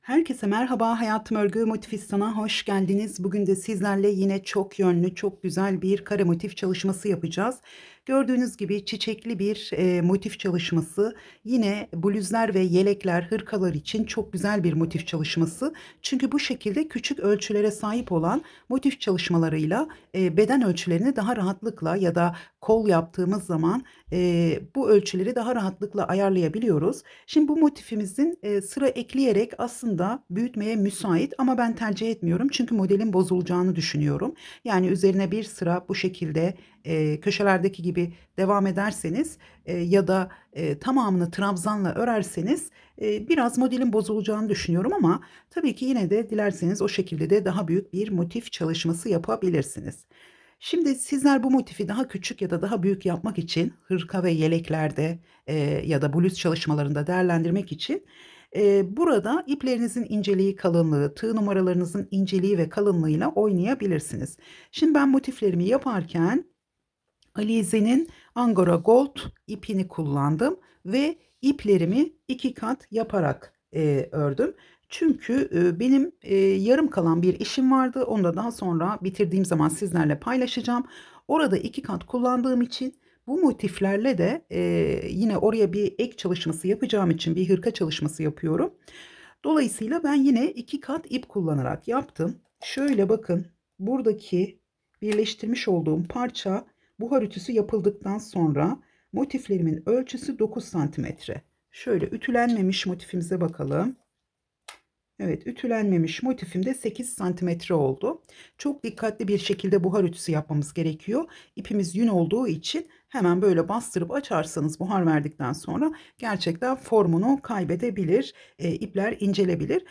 Herkese merhaba, Hayatım Örgü Motifistan'a hoş geldiniz. Bugün de sizlerle yine çok yönlü, çok güzel bir kare motif çalışması yapacağız. Gördüğünüz gibi çiçekli bir motif çalışması. Yine bluzlar ve yelekler, hırkalar için çok güzel bir motif çalışması. Çünkü bu şekilde küçük ölçülere sahip olan motif çalışmalarıyla beden ölçülerini daha rahatlıkla ya da kol yaptığımız zaman bu ölçüleri daha rahatlıkla ayarlayabiliyoruz. Şimdi bu motifimizin sıra ekleyerek aslında büyütmeye müsait ama ben tercih etmiyorum. Çünkü modelin bozulacağını düşünüyorum. Yani üzerine bir sıra bu şekilde köşelerdeki gibi devam ederseniz ya da tamamını trabzanla örerseniz biraz modelin bozulacağını düşünüyorum ama tabii ki yine de dilerseniz o şekilde de daha büyük bir motif çalışması yapabilirsiniz. Şimdi sizler bu motifi daha küçük ya da daha büyük yapmak için hırka ve yeleklerde ya da bluz çalışmalarında değerlendirmek için burada iplerinizin inceliği, kalınlığı, tığ numaralarınızın inceliği ve kalınlığıyla oynayabilirsiniz. Şimdi ben motiflerimi yaparken Alize'nin Angora Gold ipini kullandım ve iplerimi 2 kat yaparak ördüm. Çünkü benim yarım kalan bir işim vardı. Onu da daha sonra bitirdiğim zaman sizlerle paylaşacağım. Orada 2 kat kullandığım için bu motiflerle de yine oraya bir ek çalışması yapacağım için bir hırka çalışması yapıyorum. Dolayısıyla ben yine 2 kat ip kullanarak yaptım. Şöyle bakın, buradaki birleştirmiş olduğum parça buhar ütüsü yapıldıktan sonra motiflerimin ölçüsü 9 santimetre. Şöyle ütülenmemiş motifimize bakalım. Evet, ütülenmemiş motifim de 8 santimetre oldu. Çok dikkatli bir şekilde buhar ütüsü yapmamız gerekiyor. İpimiz yün olduğu için hemen böyle bastırıp açarsanız buhar verdikten sonra gerçekten formunu kaybedebilir. İpler incelebilir.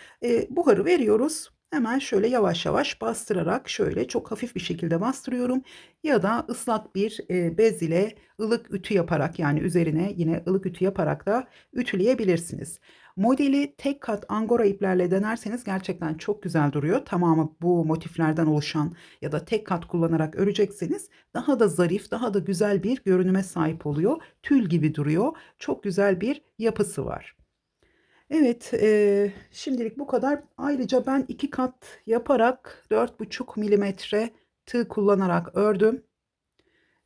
Buharı veriyoruz. Hemen şöyle yavaş yavaş bastırarak şöyle çok hafif bir şekilde bastırıyorum. Ya da ıslak bir bez ile ılık ütü yaparak, yani üzerine yine ılık ütü yaparak da ütüleyebilirsiniz. Modeli tek kat angora iplerle denerseniz gerçekten çok güzel duruyor. Tamamı bu motiflerden oluşan ya da tek kat kullanarak örecekseniz daha da zarif, daha da güzel bir görünüme sahip oluyor. Tül gibi duruyor. Çok güzel bir yapısı var. Evet, şimdilik bu kadar. Ayrıca ben 2 kat yaparak 4,5 milimetre tığ kullanarak ördüm.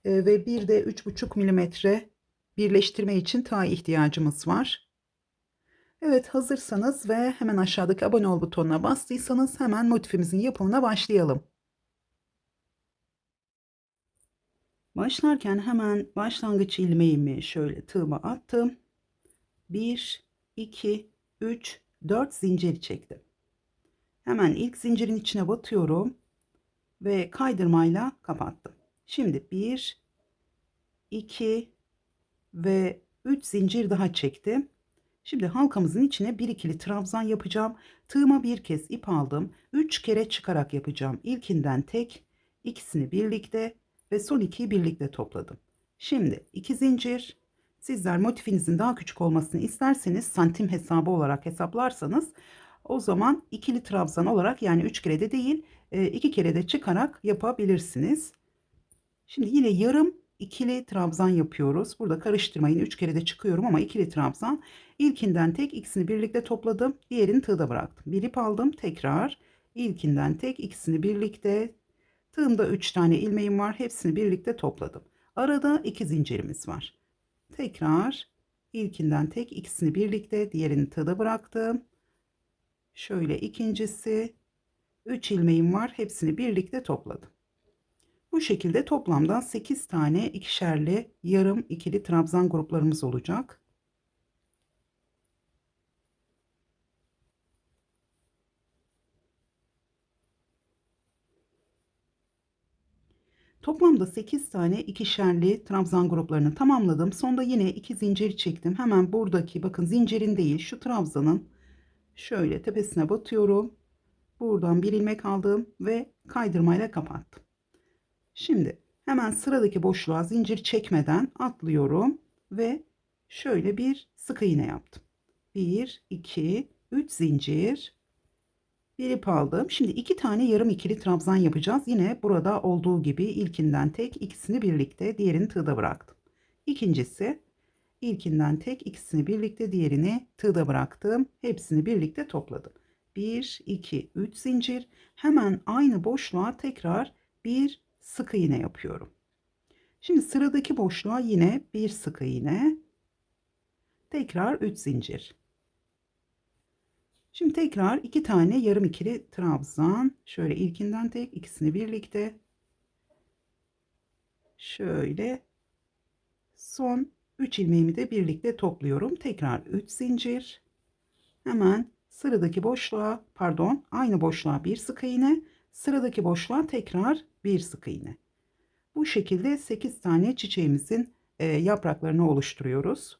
Ve bir de 3,5 milimetre birleştirme için tığ ihtiyacımız var. Evet, hazırsanız ve hemen aşağıdaki abone ol butonuna bastıysanız hemen motifimizin yapımına başlayalım. Başlarken hemen başlangıç ilmeğimi şöyle tığıma attım. 1, 2, 3, 4 zincir çektim. Hemen ilk zincirin içine batıyorum ve kaydırmayla kapattım. Şimdi 1, 2 ve 3 zincir daha çektim. Şimdi halkamızın içine bir ikili trabzan yapacağım. Tığıma bir kez ip aldım. 3 kere çıkarak yapacağım. İlkinden tek, ikisini birlikte ve son ikiyi birlikte topladım. Şimdi 2 zincir. Sizler motifinizin daha küçük olmasını isterseniz santim hesabı olarak hesaplarsanız o zaman ikili trabzan olarak, yani 3 kere de değil 2 kere de çıkarak yapabilirsiniz. Şimdi yine yarım ikili trabzan yapıyoruz. Burada karıştırmayın. 3 kere de çıkıyorum ama ikili trabzan. İlkinden tek, ikisini birlikte topladım. Diğerini tığda bıraktım. Bir ip aldım. Tekrar ilkinden tek, ikisini birlikte. Tığımda 3 tane ilmeğim var. Hepsini birlikte topladım. Arada 2 zincirimiz var. Tekrar ilkinden tek, ikisini birlikte, diğerini tığda bıraktım. Şöyle ikincisi, 3 ilmeğim var. Hepsini birlikte topladım. Bu şekilde toplamda 8 tane ikişerli yarım ikili trabzan gruplarımız olacak. Toplamda 8 tane ikişerli trabzan gruplarını tamamladım. Sonda yine 2 zincir çektim. Hemen buradaki, bakın, zincirin değil şu trabzanın şöyle tepesine batıyorum. Buradan bir ilmek aldım ve kaydırmayla kapattım. Şimdi hemen sıradaki boşluğa zincir çekmeden atlıyorum ve şöyle bir sık iğne yaptım. 1, 2, 3 zincir, bir ip aldım. Şimdi 2 tane yarım ikili trabzan yapacağız. Yine burada olduğu gibi ilkinden tek, ikisini birlikte, diğerini tığda bıraktım. İkincisi, ilkinden tek, ikisini birlikte, diğerini tığda bıraktım. Hepsini birlikte topladım. 1, 2, 3 zincir. Hemen aynı boşluğa tekrar bir sık iğne yapıyorum. Şimdi sıradaki boşluğa yine bir sık iğne. Tekrar 3 zincir. Şimdi tekrar 2 tane yarım ikili trabzan. Şöyle ilkinden tek, ikisini birlikte. Şöyle son 3 ilmeğimi de birlikte topluyorum. Tekrar 3 zincir. Hemen sıradaki boşluğa, pardon, aynı boşluğa bir sık iğne. Sıradaki boşluğa tekrar bir sık iğne. Bu şekilde 8 tane çiçeğimizin yapraklarını oluşturuyoruz.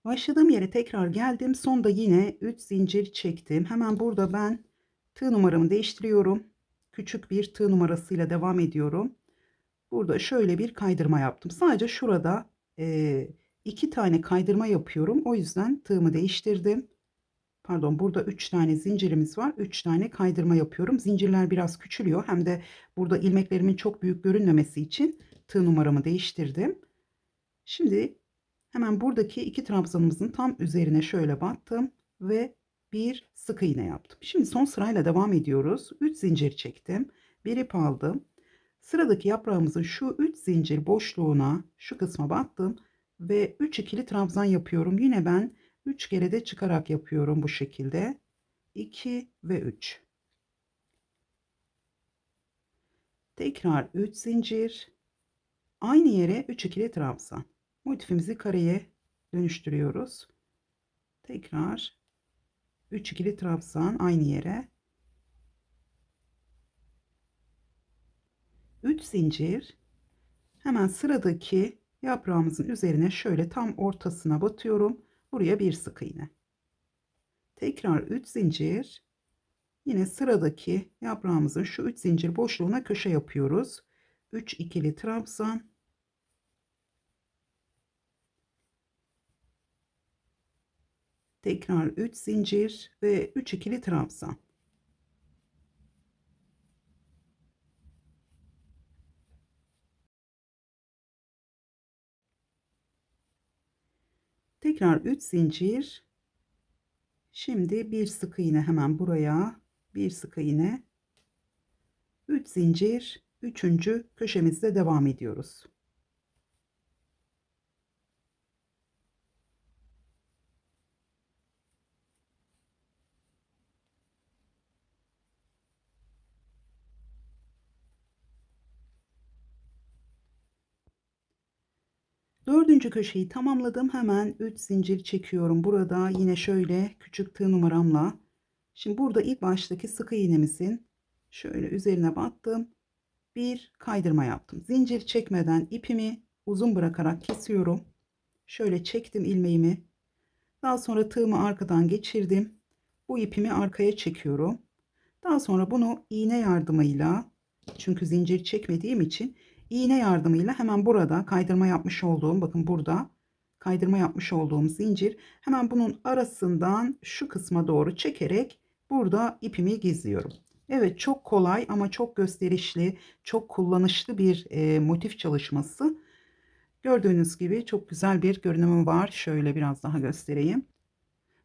Başladığım yere tekrar geldim. Sonda yine 3 zincir çektim. Hemen burada ben tığ numaramı değiştiriyorum. Küçük bir tığ numarasıyla devam ediyorum. Burada şöyle bir kaydırma yaptım. Sadece şurada 2 tane kaydırma yapıyorum. O yüzden tığımı değiştirdim. Pardon, burada 3 tane zincirimiz var. 3 tane kaydırma yapıyorum. Zincirler biraz küçülüyor. Hem de burada ilmeklerimin çok büyük görünmemesi için tığ numaramı değiştirdim. Şimdi hemen buradaki iki trabzanımızın tam üzerine şöyle battım ve bir sık iğne yaptım. Şimdi son sırayla devam ediyoruz. 3 zincir çektim. Bir ip aldım. Sıradaki yaprağımızın şu 3 zincir boşluğuna şu kısma battım ve 3 ikili trabzan yapıyorum. Yine ben 3 kere de çıkarak yapıyorum bu şekilde. 2 ve 3. Tekrar 3 zincir. Aynı yere 3 ikili trabzan. Motifimizi kareye dönüştürüyoruz. Tekrar 3 ikili trabzan aynı yere. 3 zincir. Hemen sıradaki yaprağımızın üzerine şöyle tam ortasına batıyorum. Buraya bir sık iğne. Tekrar 3 zincir. Yine sıradaki yaprağımızın şu 3 zincir boşluğuna köşe yapıyoruz. 3 ikili trabzan. Tekrar 3 zincir ve 3 ikili trabzan. Tekrar 3 zincir. Şimdi bir sık iğne hemen buraya. Bir sık iğne. 3 zincir. Üçüncü köşemizde devam ediyoruz. Dördüncü köşeyi tamamladım. Hemen 3 zincir çekiyorum. Burada yine şöyle küçük tığ numaramla. Şimdi burada ilk baştaki sık iğnemizin şöyle üzerine battım. Bir kaydırma yaptım. Zincir çekmeden ipimi uzun bırakarak kesiyorum. Şöyle çektim ilmeğimi. Daha sonra tığımı arkadan geçirdim. Bu ipimi arkaya çekiyorum. Daha sonra bunu iğne yardımıyla, çünkü zincir çekmediğim için iğne yardımıyla hemen burada kaydırma yapmış olduğum, bakın burada kaydırma yapmış olduğum zincir, hemen bunun arasından şu kısma doğru çekerek burada ipimi gizliyorum. Evet, çok kolay ama çok gösterişli, çok kullanışlı bir motif çalışması. Gördüğünüz gibi çok güzel bir görünümü var. Şöyle biraz daha göstereyim.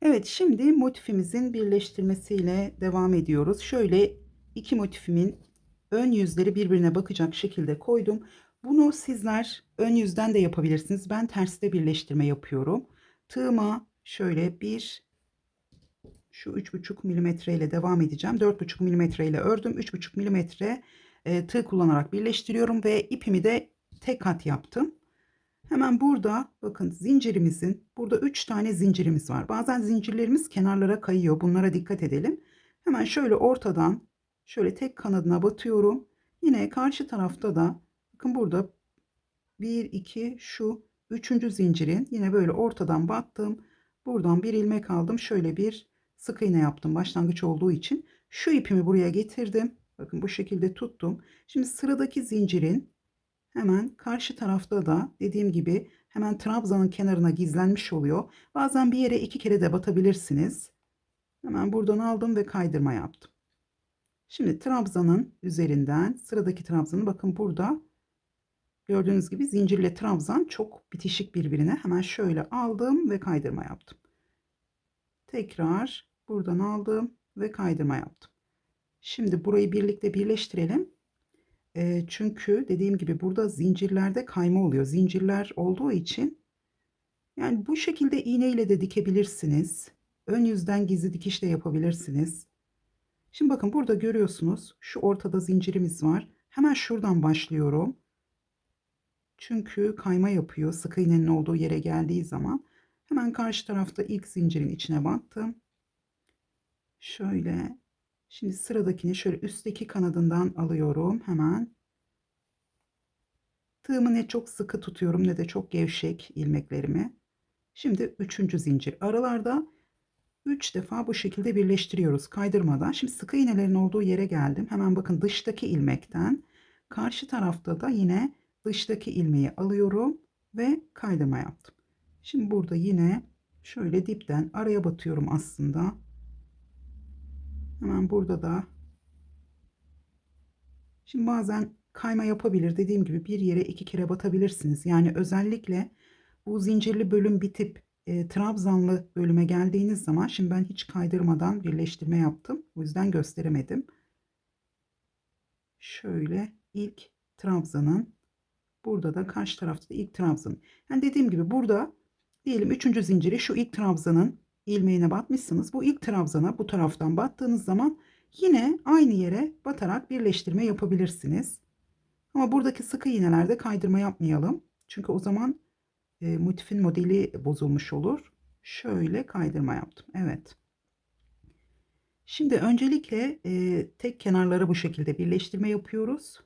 Evet, şimdi motifimizin birleştirmesiyle devam ediyoruz. Şöyle iki motifimin ön yüzleri birbirine bakacak şekilde koydum. Bunu sizler ön yüzden de yapabilirsiniz. Ben terste birleştirme yapıyorum. Tığıma şöyle şu 3,5 milimetre ile devam edeceğim. 4,5 milimetre ile ördüm. 3,5 milimetre tığ kullanarak birleştiriyorum ve ipimi de tek kat yaptım. Hemen burada bakın zincirimizin burada 3 tane zincirimiz var. Bazen zincirlerimiz kenarlara kayıyor. Bunlara dikkat edelim. Hemen şöyle ortadan şöyle tek kanadına batıyorum. Yine karşı tarafta da bakın burada 1 2 şu üçüncü zincirin yine böyle ortadan battım. Buradan bir ilmek aldım. Şöyle bir sık iğne yaptım başlangıç olduğu için. Şu ipimi buraya getirdim. Bakın bu şekilde tuttum. Şimdi sıradaki zincirin hemen karşı tarafta da dediğim gibi hemen trabzanın kenarına gizlenmiş oluyor. Bazen bir yere iki kere de batabilirsiniz. Hemen buradan aldım ve kaydırma yaptım. Şimdi trabzanın üzerinden sıradaki trabzanı bakın burada gördüğünüz gibi zincirle trabzan çok bitişik birbirine. Hemen şöyle aldım ve kaydırma yaptım. Tekrar buradan aldım ve kaydırma yaptım. Şimdi burayı birlikte birleştirelim. Çünkü dediğim gibi burada zincirlerde kayma oluyor. Zincirler olduğu için yani bu şekilde iğneyle de dikebilirsiniz. Ön yüzden gizli dikiş de yapabilirsiniz. Şimdi bakın burada görüyorsunuz şu ortada zincirimiz var. Hemen şuradan başlıyorum. Çünkü kayma yapıyor sık iğnenin olduğu yere geldiği zaman. Hemen karşı tarafta ilk zincirin içine battım. Şöyle. Şimdi sıradakini şöyle üstteki kanadından alıyorum hemen. Tığımı ne çok sıkı tutuyorum ne de çok gevşek ilmeklerimi. Şimdi üçüncü zincir. Aralarda 3 defa bu şekilde birleştiriyoruz kaydırmadan. Şimdi sık iğnelerin olduğu yere geldim. Hemen bakın dıştaki ilmekten karşı tarafta da yine dıştaki ilmeği alıyorum ve kaydırma yaptım. Şimdi burada yine şöyle dipten araya batıyorum aslında. Hemen burada da şimdi bazen kayma yapabilir. Dediğim gibi bir yere iki kere batabilirsiniz. Yani özellikle bu zincirli bölüm bitip trabzanlı bölüme geldiğiniz zaman şimdi ben hiç kaydırmadan birleştirme yaptım. O yüzden gösteremedim. Şöyle ilk trabzanın burada da karşı tarafta da ilk trabzanın. Yani dediğim gibi burada diyelim üçüncü zinciri şu ilk trabzanın ilmeğine batmışsınız. Bu ilk trabzana bu taraftan battığınız zaman yine aynı yere batarak birleştirme yapabilirsiniz. Ama buradaki sık iğnelerde kaydırma yapmayalım. Çünkü o zaman motifin modeli bozulmuş olur. Şöyle kaydırma yaptım. Evet. Şimdi öncelikle tek kenarları bu şekilde birleştirme yapıyoruz.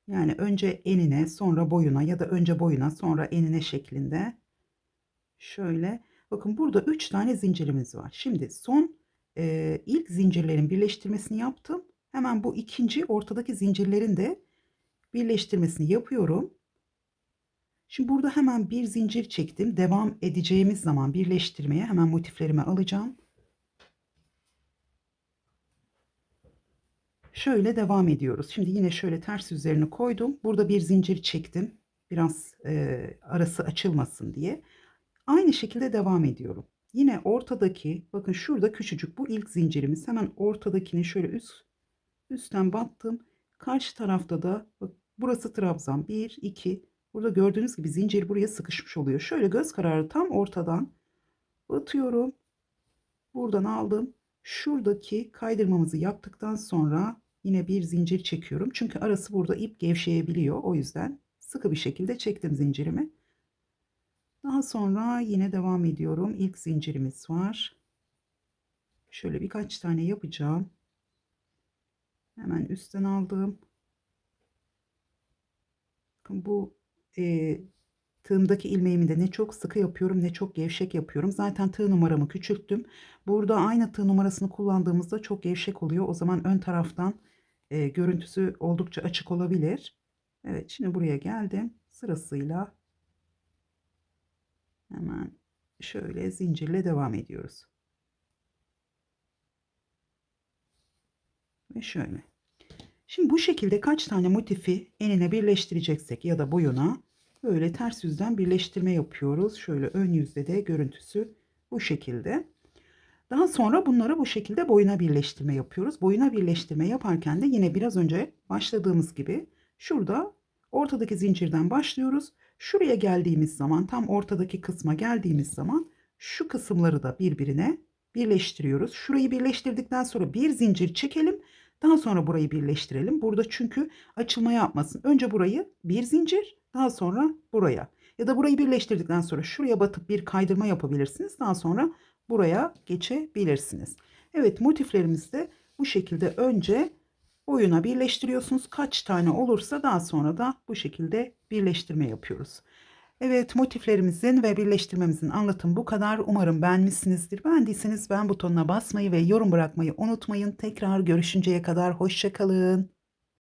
Yani önce enine sonra boyuna ya da önce boyuna sonra enine şeklinde. Şöyle bakın burada 3 tane zincirimiz var. Şimdi son ilk zincirlerin birleştirmesini yaptım. Hemen bu ikinci ortadaki zincirlerin de birleştirmesini yapıyorum. Şimdi burada hemen bir zincir çektim. Devam edeceğimiz zaman birleştirmeye hemen motiflerimi alacağım. Şöyle devam ediyoruz. Şimdi yine şöyle ters üzerine koydum. Burada bir zincir çektim. Biraz arası açılmasın diye. Aynı şekilde devam ediyorum. Yine ortadaki bakın şurada küçücük bu ilk zincirimiz. Hemen ortadakini şöyle üstten battım. Karşı tarafta da bak, burası trabzan. 1 2 burada gördüğünüz gibi zincir buraya sıkışmış oluyor. Şöyle göz kararı tam ortadan batıyorum. Buradan aldım. Şuradaki kaydırmamızı yaptıktan sonra yine bir zincir çekiyorum. Çünkü arası burada ip gevşeyebiliyor. O yüzden sıkı bir şekilde çektim zincirimi. Daha sonra yine devam ediyorum. İlk zincirimiz var. Şöyle birkaç tane yapacağım. Hemen üstten aldım. Bakın bu tığımdaki ilmeğimi de ne çok sıkı yapıyorum ne çok gevşek yapıyorum. Zaten tığ numaramı küçülttüm. Burada aynı tığ numarasını kullandığımızda çok gevşek oluyor. O zaman ön taraftan görüntüsü oldukça açık olabilir. Evet, şimdi buraya geldim. Sırasıyla hemen şöyle zincirle devam ediyoruz. Ve şöyle. Şimdi bu şekilde kaç tane motifi enine birleştireceksek ya da boyuna böyle ters yüzden birleştirme yapıyoruz. Şöyle ön yüzde de görüntüsü bu şekilde. Daha sonra bunları bu şekilde boyuna birleştirme yapıyoruz. Boyuna birleştirme yaparken de yine biraz önce başladığımız gibi şurada ortadaki zincirden başlıyoruz. Şuraya geldiğimiz zaman tam ortadaki kısma geldiğimiz zaman şu kısımları da birbirine birleştiriyoruz. Şurayı birleştirdikten sonra bir zincir çekelim. Daha sonra burayı birleştirelim. Burada çünkü açılma yapmasın. Önce burayı bir zincir, daha sonra buraya. Ya da burayı birleştirdikten sonra şuraya batıp bir kaydırma yapabilirsiniz. Daha sonra buraya geçebilirsiniz. Evet, motiflerimizi de bu şekilde önce boyuna birleştiriyorsunuz. Kaç tane olursa daha sonra da bu şekilde birleştirme yapıyoruz. Evet, motiflerimizin ve birleştirmemizin anlatımı bu kadar. Umarım beğenmişsinizdir. Beğendiyseniz beğen butonuna basmayı ve yorum bırakmayı unutmayın. Tekrar görüşünceye kadar hoşça kalın.